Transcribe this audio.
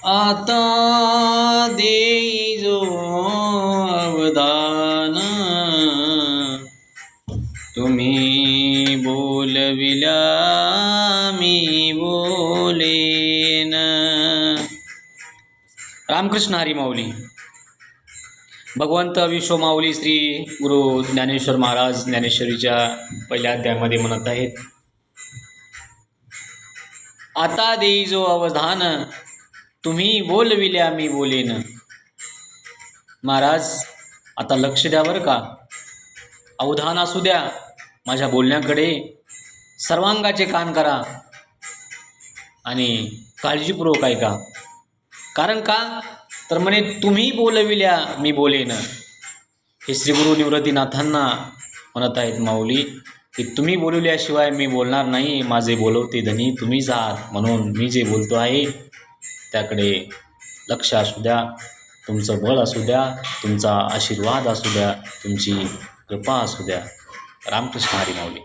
आता देई जो अवधान, तुम्ही बोलविल्या मी बोलेन. रामकृष्ण हरी माऊली. भगवंत विश्वमाऊली श्री गुरु ज्ञानेश्वर महाराज ज्ञानेश्वरीच्या पहिल्या अध्यायामध्ये म्हणत आहेत, आता देई जो अवधान, तुम्ही बोलविल्या मी बोलेन. महाराज आता लक्ष द्या बरं का, अवधान असू द्या माझ्या बोलण्याकडे, सर्वांगाचे कान करा आणि काळजीपूर्वक ऐका. कारण का तर म्हणे तुम्ही बोलविल्या मी बोलेन. हे श्री गुरु निवृत्तीनाथांना म्हणत आहेत माऊली की तुम्ही बोलवल्याशिवाय मी बोलणार नाही. माझे बोलवते धनी तुम्हीच आहात, म्हणून मी जे बोलतो आहे त्याकडे लक्ष असू द्या, तुमचं बळ असू द्या, तुमचा आशीर्वाद असू द्या, तुमची कृपा असू द्या. रामकृष्ण हरी माऊली.